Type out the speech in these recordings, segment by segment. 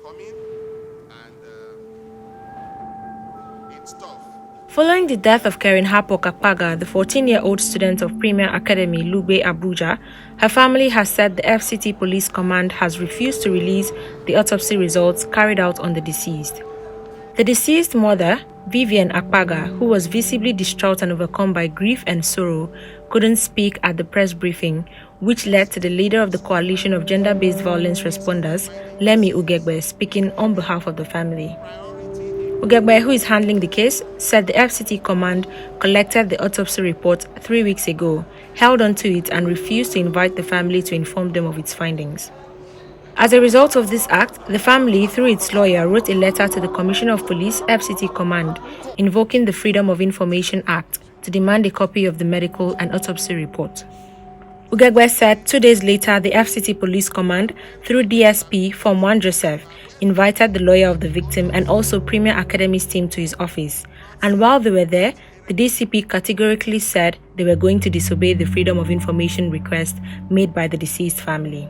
coming, and it's tough. Following the death of Keren-Happuch Akpagher, the 14-year-old student of Premier Academy Lugbe, Abuja, her family has said the FCT Police Command has refused to release the autopsy results carried out on the deceased. The deceased mother, Vivian Akpagher, who was visibly distraught and overcome by grief and sorrow, couldn't speak at the press briefing, which led to the leader of the Coalition of Gender-Based Violence Responders, Lugbe, speaking on behalf of the family. Lugbe, who is handling the case, said the FCT Command collected the autopsy report 3 weeks ago, held onto it and refused to invite the family to inform them of its findings. As a result of this act, the family, through its lawyer, wrote a letter to the Commissioner of Police, FCT Command, invoking the Freedom of Information Act to demand a copy of the medical and autopsy report. Lugbe said 2 days later, the FCT Police Command, through DSP Form 1 Joseph, invited the lawyer of the victim and also Premier Academy's team to his office. And while they were there, the DCP categorically said they were going to disobey the Freedom of Information request made by the deceased family.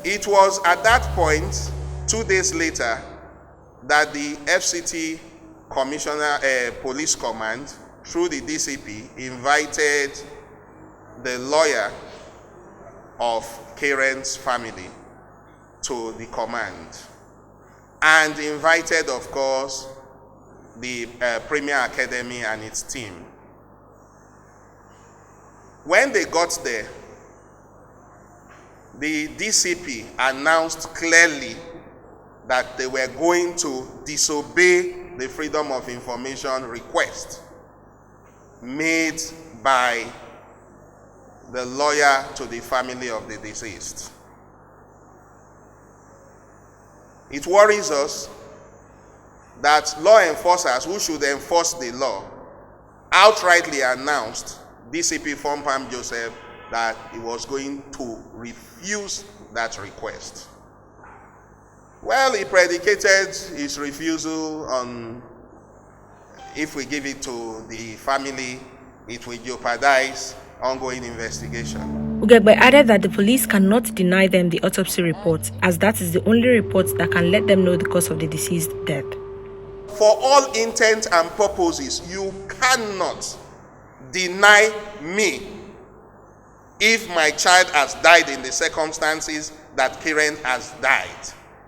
It was at that point, 2 days later, that the FCT Police Command, through the DCP, invited the lawyer of Keren's family to the command, and invited, of course, the Premier Academy and its team. When they got there, the DCP announced clearly that they were going to disobey the Freedom of Information request made by the lawyer to the family of the deceased. It worries us that law enforcers who should enforce the law outrightly announced, DCP Form 1 Joseph, that he was going to refuse that request. Well, he predicated his refusal on, if we give it to the family, it will jeopardize ongoing investigation. Lugbe added that the police cannot deny them the autopsy report, as that is the only report that can let them know the cause of the deceased death. For all intent and purposes, you cannot deny me if my child has died in the circumstances that Keren has died.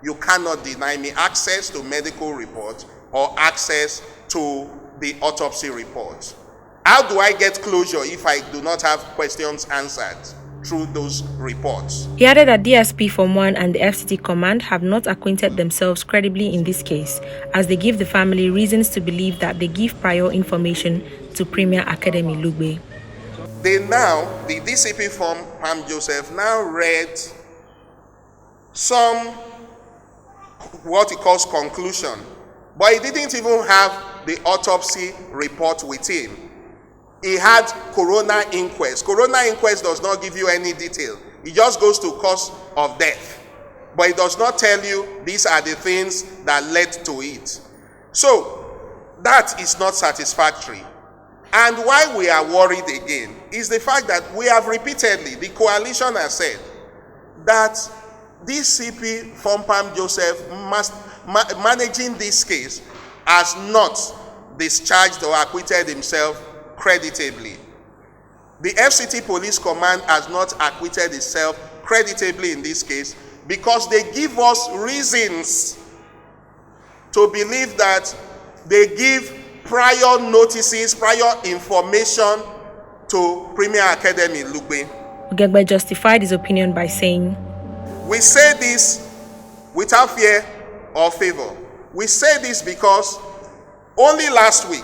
You cannot deny me access to medical report or access to the autopsy report. How do I get closure if I do not have questions answered through those reports? He added that DSP Form 1 and the FCT Command have not acquainted themselves credibly in this case, as they give the family reasons to believe that they give prior information to Premier Academy Lugbe. The DCP Form 1 Joseph now read some, what he calls conclusion, but he didn't even have the autopsy report with him. He had coroner inquest. Coroner inquest does not give you any detail. It just goes to cause of death. But it does not tell you these are the things that led to it. So, that is not satisfactory. And why we are worried again is the fact that we have repeatedly, the coalition has said that DCP Form 1 Joseph managing this case has not discharged or acquitted himself creditably. The FCT Police Command has not acquitted itself creditably in this case because they give us reasons to believe that they give prior notices, prior information to Premier Academy Lugbe. Lugbe justified his opinion by saying, "We say this without fear or favor. We say this because only last week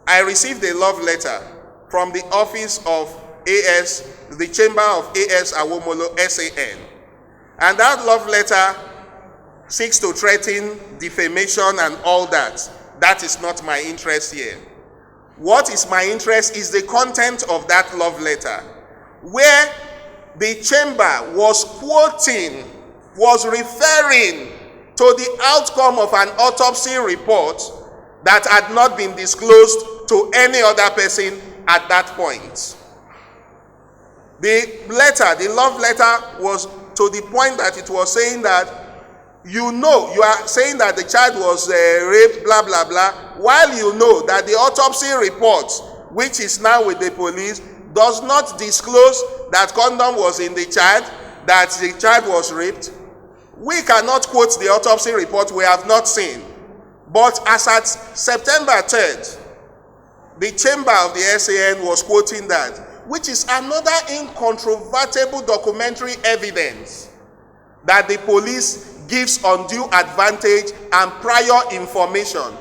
I received a love letter from the office of AS, the chamber of AS Awomolo SAN. And that love letter seeks to threaten defamation and all that. That is not my interest here. What is my interest is the content of that love letter, where the chamber was quoting, was referring to the outcome of an autopsy report that had not been disclosed to any other person at that point. The letter, the love letter, was to the point that it was saying that You know, you are saying that the child was raped, blah, blah, blah, while you know that the autopsy report, which is now with the police, does not disclose that condom was in the child, that the child was raped. We cannot quote the autopsy report we have not seen. But as at September 3rd, the chamber of the SAN was quoting that, which is another incontrovertible documentary evidence that the police gives undue advantage and prior information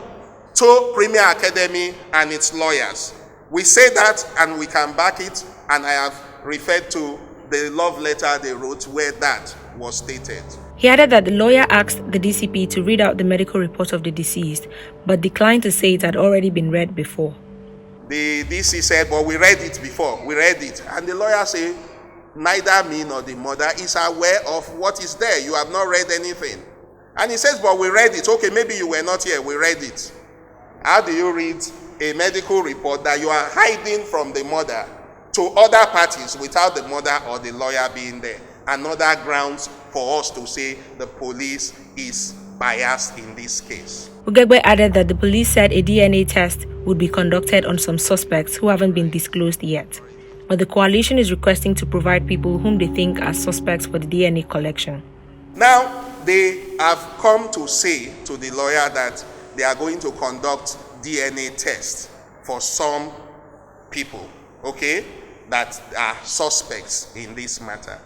to Premier Academy and its lawyers. We say that and we can back it, and I have referred to the love letter they wrote where that was stated. He added that the lawyer asked the DCP to read out the medical report of the deceased, but declined to say it had already been read before. The DC said, but we read it before, we read it. And the lawyer said, neither me nor the mother is aware of what is there. You have not read anything. And he says, but we read it. Okay, maybe you were not here, we read it. How do you read a medical report that you are hiding from the mother to other parties without the mother or the lawyer being there? Another grounds for us to say the police is biased in this case. Lugbe added that the police said a DNA test would be conducted on some suspects who haven't been disclosed yet. But the coalition is requesting to provide people whom they think are suspects for the DNA collection. Now, they have come to say to the lawyer that they are going to conduct DNA tests for some people, okay, that are suspects in this matter.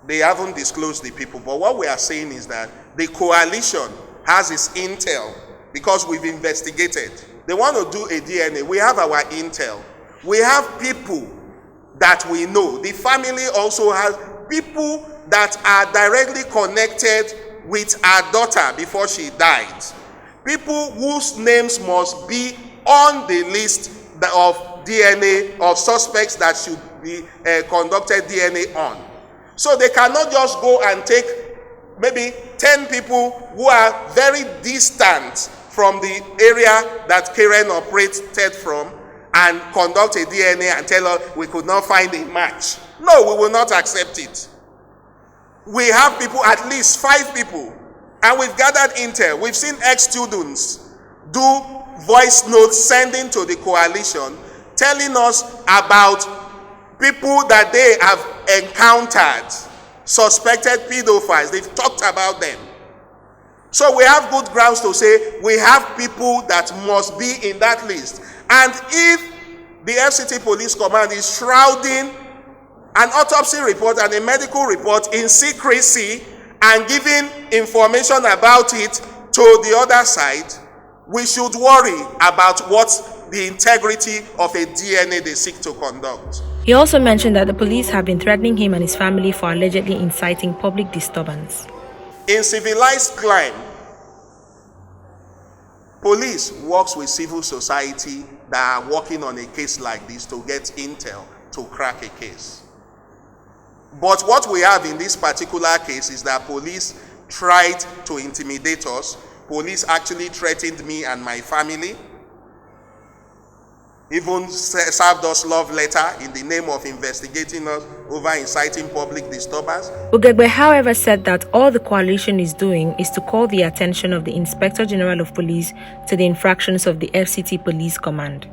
They haven't disclosed the people, but what we are saying is that the coalition has its intel because we've investigated. They want to do a DNA. We have our intel. We have people that we know. The family also has people that are directly connected with our daughter before she died. People whose names must be on the list of DNA, of suspects that should be conducted DNA on. So they cannot just go and take maybe 10 people who are very distant from the area that Keren operated from and conduct a DNA and tell us we could not find a match. No, we will not accept it. We have people, at least 5 people, and we've gathered intel. We've seen ex-students do voice notes sending to the coalition telling us about people that they have encountered, suspected pedophiles. They've talked about them. So we have good grounds to say we have people that must be in that list. And if the FCT Police Command is shrouding an autopsy report and a medical report in secrecy and giving information about it to the other side, we should worry about what the integrity of a DNA they seek to conduct. He also mentioned that the police have been threatening him and his family for allegedly inciting public disturbance. In civilized crime, police works with civil society that are working on a case like this to get intel to crack a case. But what we have in this particular case is that police tried to intimidate us. Police actually threatened me and my family. Even served us love letter in the name of investigating us over inciting public disturbance. Lugbe, however, said that all the coalition is doing is to call the attention of the Inspector General of Police to the infractions of the FCT Police Command.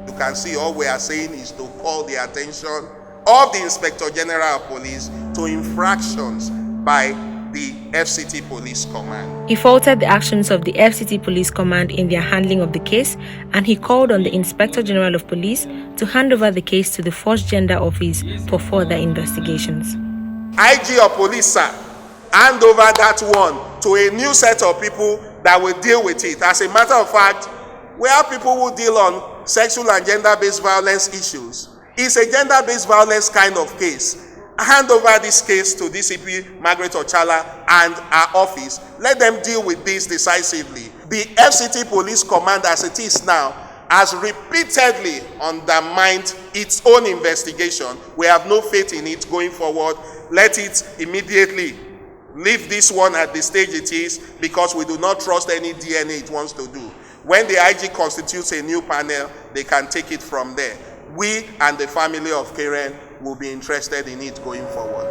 You can see all we are saying is to call the attention of the Inspector General of Police to infractions by the FCT Police Command. He faulted the actions of the FCT Police Command in their handling of the case, and he called on the Inspector General of Police to hand over the case to the Forced Gender Office for further investigations. IG of Police, sir, hand over that one to a new set of people that will deal with it. As a matter of fact, we have people who deal on sexual and gender-based violence issues. It's a gender-based violence kind of case. Hand over this case to DCP Margaret Ochala and our office. Let them deal with this decisively. The FCT Police Command, as it is now, has repeatedly undermined its own investigation. We have no faith in it going forward. Let it immediately leave this one at the stage it is, because we do not trust any DNA it wants to do. When the IG constitutes a new panel, they can take it from there. We and the family of Keren will be interested in it going forward.